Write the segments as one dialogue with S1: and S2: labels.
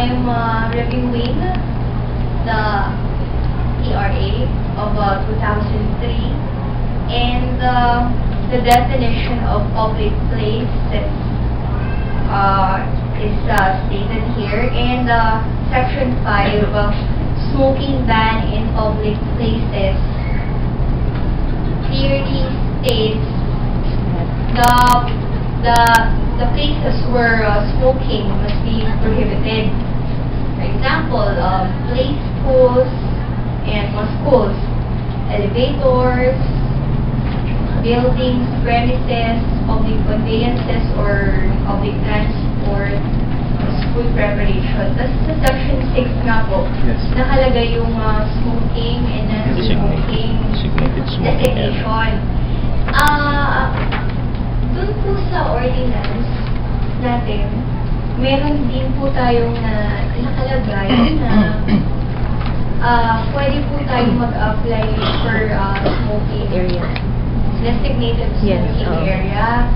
S1: I'm reviewing the TRA of 2003 and the definition of public places is stated here, and Section 5, smoking ban in public places, clearly states the places where smoking must be prohibited. For example, play schools and schools, elevators, buildings, premises, public conveyances, or public transport, school preparation. Tapos sa Section 6 nga po, nakalagay yung smoking and non-smoking designation. Dun po sa ordinance natin, meron din po tayong nakalagay na pwede po tayong mag-apply for smoking area. Designated smoking area.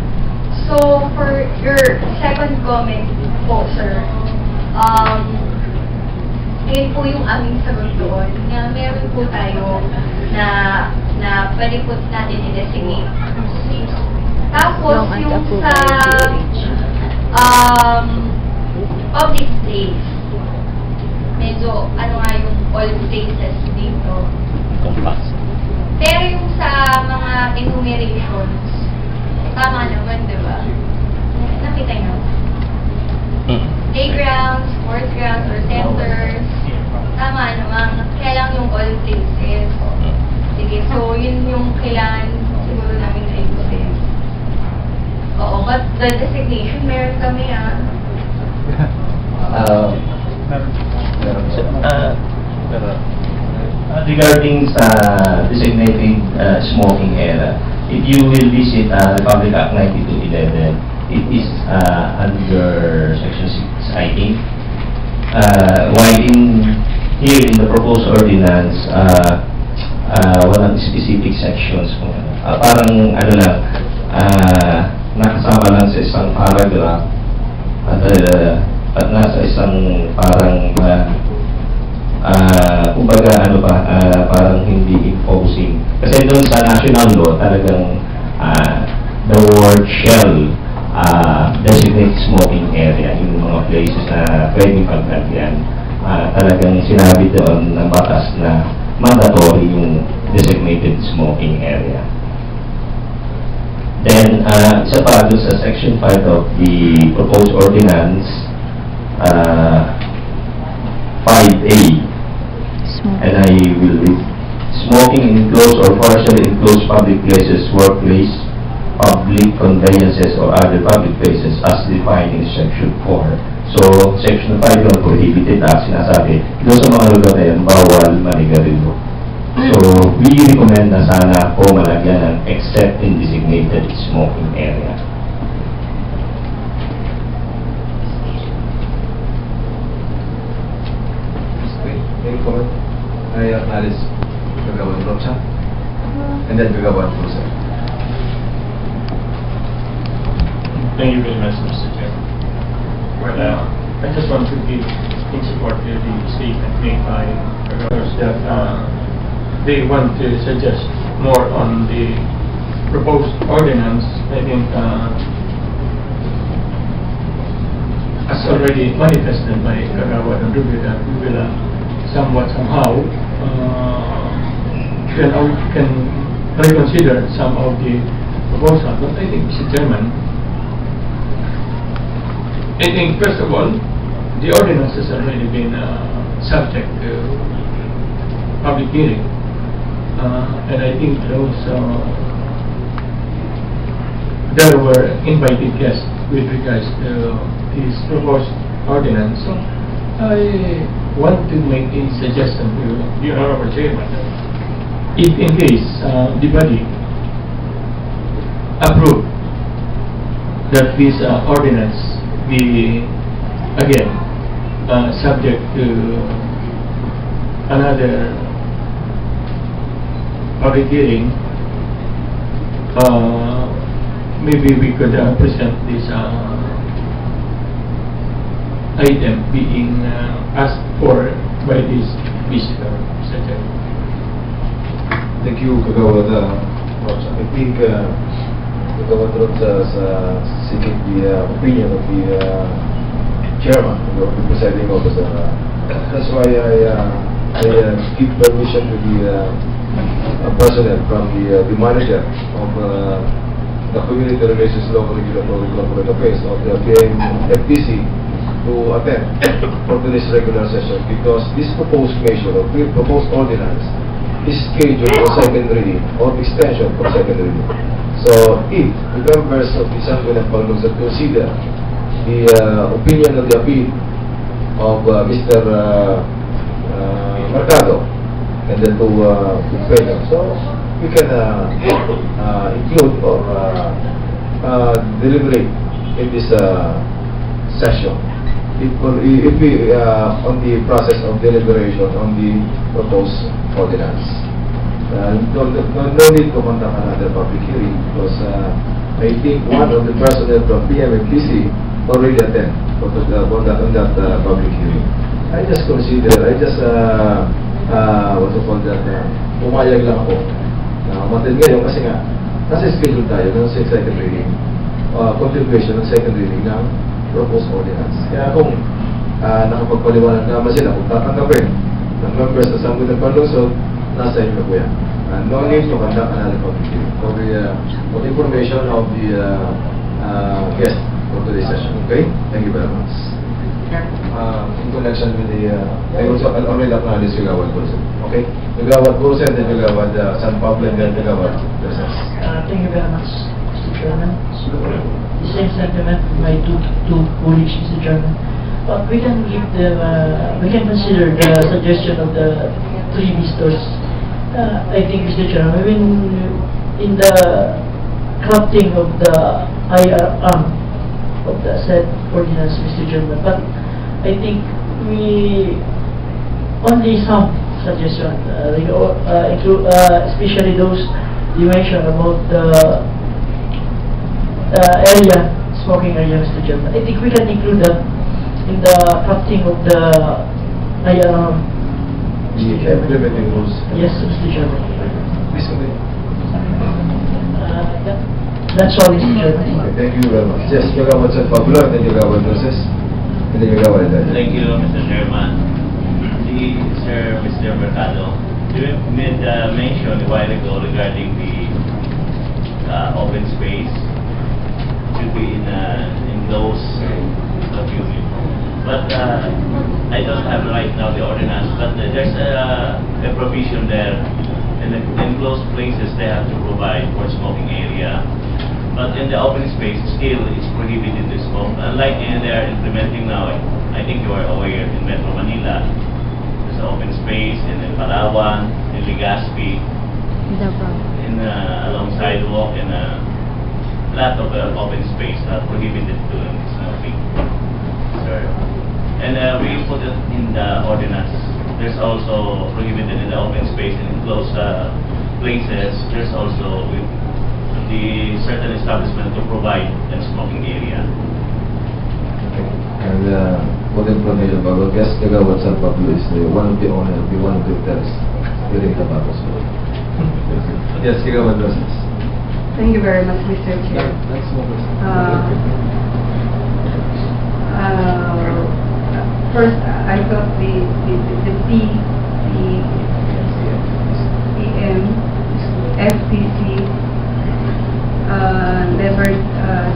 S1: So, for your second comment po, sir, yun po yung aming sagot doon, na meron po tayo na pwede po natin i-designate. Tapos, yung sa public place, medyo, nga yung all places dito. Pero yung sa mga enumerations, tama naman, di ba? Nakita nyo? Playgrounds, sports grounds, or centers, tama naman. Kaya lang yung all places. Sige, so yun yung kailangan siguro namin ayusin. Oo, but the designation, meron kami
S2: regarding sa designated smoking area, if you will visit Republic Act 9211, it is under Section 6, I think. While here in the proposed ordinance, walang specific sections. Parang lang, nakasama lang sa isang paragraph at nasa isang parang kumbaga parang hindi imposing. Kasi doon sa national law, talagang the word shall designate smoking area, yung mga places na pwedeng pagkagyan. Talagang sinabi doon ng batas na mandatory yung designated smoking area. Then, isa pa doon sa Section 5 of the proposed ordinance, 5A, and I will read. Smoking in enclosed or partially enclosed public places, workplace, public conveyances, or other public places as defined in Section 4. So, Section 5 yung prohibited sinasabi. Doon sa mga lugar na yan, bawal manigarilyo. So, we recommend na sana po malagyan ng except in designated smoking area.
S3: Any comment? I acknowledge Gagawan Rocha and then Gagawan Rosa.
S4: Thank you very much, Mr. Chair. Well, I just want to give in support to the statement made by Gagawan that they want to suggest more on the proposed ordinance. I think as already manifested by Kagawa and Ruby, that we will somehow can reconsider some of the proposals. But I think, Mr. Chairman, I think first of all, the ordinance has already been subject to public hearing. And I think also there were invited guests with regards to this proposed ordinance. So I want to make a suggestion to the Honorable Chairman that if in case the body approve that this ordinance be again subject to another public hearing, maybe we could present this item being asked for by this visitor, Mr. Chair.
S3: Thank you, Kagawad Rocha. I think Kagawad Rocha is seeking the opinion of the chairman of the presiding officer. That's why I give permission to the personnel from the manager of the Community Relations Local Regulatory Corporate Affairs of the FTC to attend for today's regular session, because this proposed measure or proposed ordinance is scheduled for second reading or extension for second reading. So if the members of the Sangguniang Panlungsod consider the opinion of the appeal of Mr. Mercado and then to Pedro, so we can include or deliberate in this session. If we on the process of deliberation on the proposed ordinance, no need to conduct another public hearing, because I think one of the personnel from PMFTC already attend on that public hearing. I just consider, what to call that, pumayag lang ako na umattend ngayon kasi nga nasa schedule tayo ng second reading, continuation ng second reading ng proposed ordinance. Kaya kung nakapagpaliwanag naman sila kung tatanggapin ng members na Sangguniang Panlungsod, nasa inyo po yan. No need to conduct another public hearing for the information of the guest for today's session. Okay? Thank you very much. In connection with the, I also already acknowledge Kagawad Pursen. Okay? Kagawad Pursen, then Kagawad San Pablo, and then Kagawad Pursen.
S5: Thank you very much, Mr. Chairman. The same sentiment with my two colleagues, Mr. Chairman. But we can give them, we can consider the suggestion of the three visitors. I think, Mr. Chairman, when in the crafting of the IRM of the said ordinance, Mr. Chairman, but I think we only some suggestion, include, especially those you mentioned about the area, smoking area, Mr. Chairman. I think we can include that in the crafting of the IRM.
S3: The implementing rules.
S5: Yes, Mr. Chairman.
S3: Please continue.
S5: That's all, Mr. Chairman.
S3: Okay, thank you very much. Yes, Kagawad San Pablo, and then Kagawad Pursen, and then Kagawad Daniel.
S6: Thank you, Mr. Chairman. Mr. Mercado, you made mention a while ago regarding the open space should be in those unit. But I don't have right now the ordinance, but there's a provision there. In the enclosed places, they have to provide for smoking area. But in the open space, still it's prohibited to smoke. Unlike they are implementing now, I think you are aware, in Metro Manila, there's an open space in Palawan, in Legazpi, in along sidewalk, and a lot of open space prohibited to smoking. Sir. And we put it in the ordinance. There's also prohibited in the open space and enclosed places. There's also with the certain establishment to provide a smoking area.
S3: Okay. And for the information, our guest Kagawad San Pablo is one of the owner, one of the hotels here in TABACO. Yes, Kagawad Pursen.
S7: Thank you very much, Mr. Chair. First, I thought the FTC never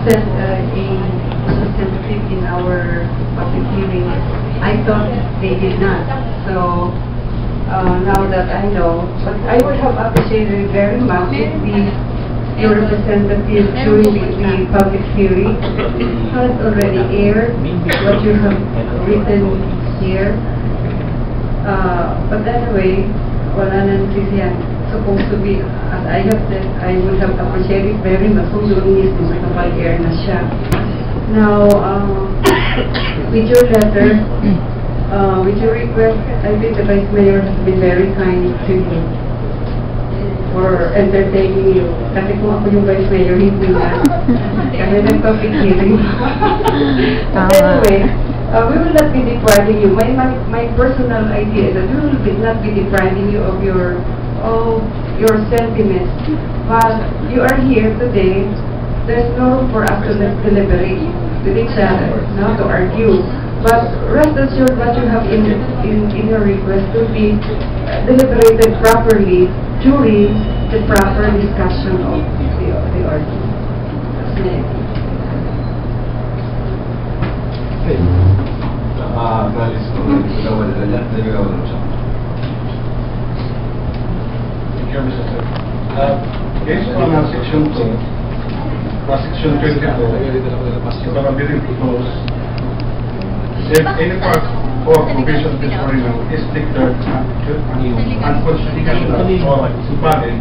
S7: sent a representative in our public hearing. I thought they did not. So now that I know, but I would have appreciated very much if your representative during the public hearing has already aired what you have written here. But anyway, wala na siya supposed to be, as I have said, I would have appreciated very much kung doon mismo nakapag-air na siya. Now, with your letter, with your request, I think the Vice Mayor has been very kind to you for entertaining you. Kasi kung ako yung Vice Mayor, hindi na. Kami nagpa-public hearing. But anyway, we will not be depriving you. My personal idea is that we will not be depriving you of your sentiments. But you are here today. There's no room for us to deliberate with each other, not to argue. But rest assured, what you have in your request will be deliberated properly during the proper discussion of the ordinance.
S3: Análisis ng kagawad na nagagawa ng siya.
S8: Thank you, Mr. Sir. Based on Section 2, Section 22, it's going to be proposed. If any part or provision of this ordinance is declared unconstitutional or invalid,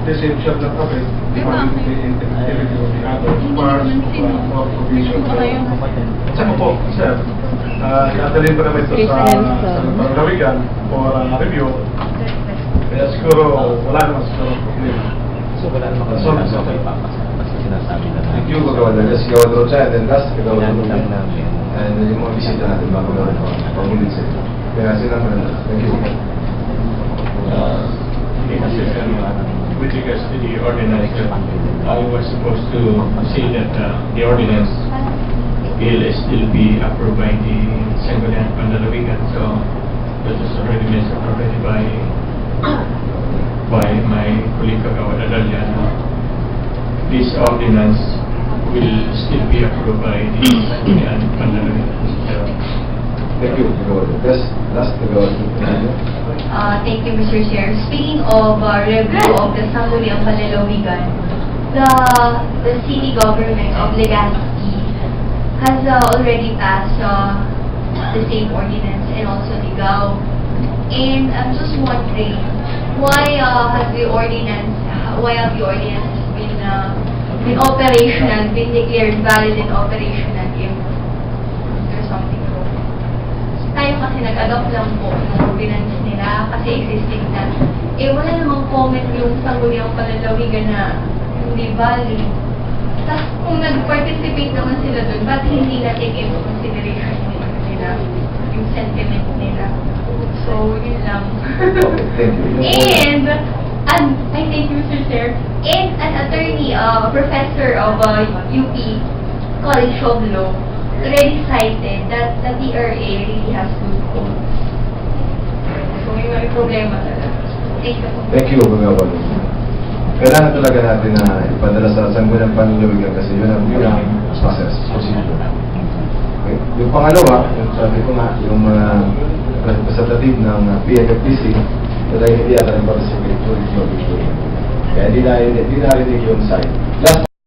S8: the same shall not affect the integrity of the other parts or provision. Saka po, sir, iadalhin pa naman ito sa paglawigan for review. Kaya siguro wala naman siguro problema.
S2: So, wala naman kasi nasa may papas. Basta sinasabi na
S3: Thank you, kagawad. Kasi kagawad rin siya, and then last, kagawad rin
S2: lang namin.
S3: and yung mga bisita natin, mga kagawad rin, pangulit sa ito. Kaya sila naman na. Thank you.
S4: With regards to the ordinance, I was supposed to say that the ordinance will still be approved by the Sangguniang Panlalawigan. So that was already mentioned already by my colleague Kagawad Adalia. This ordinance will still be approved by the Sangguniang Panlalawigan.
S3: Thank you, kagawad. Last, kagawad.
S1: Thank you, Mr. Chair. Speaking of review of the Sangguniang Panlalawigan, the city government of Legazpi has already passed the same ordinance and also Ligao. And I'm just wondering, why have the ordinance been operational, been declared valid and operational if there's something wrong? Tayo kasi nag-adopt lang po ng ordinance nila kasi existing na. Wala namang comment yung Sangguniang Panlalawigan na hindi valid. Tapos kung nag-participate naman sila doon, ba't hindi na-take into consideration nila yung sentiment nila? So, yun lang.
S3: Thank you.
S1: And I thank you, Mr. Chair. And an attorney, professor of UP College of Law, already cited that the TRA really has good codes. So, may problema talaga. Thank you.
S3: Thank you, kagawad. Kailangan talaga natin na ipadala sa Sangguniang Panlalawigan kasi yun ang process, procedure. Okay. Yung pangalawa, yung sabi ko nga, yung mga representative ng PNFDC, talaga hindi ata yung participate. Kaya hindi narinig yung side. Last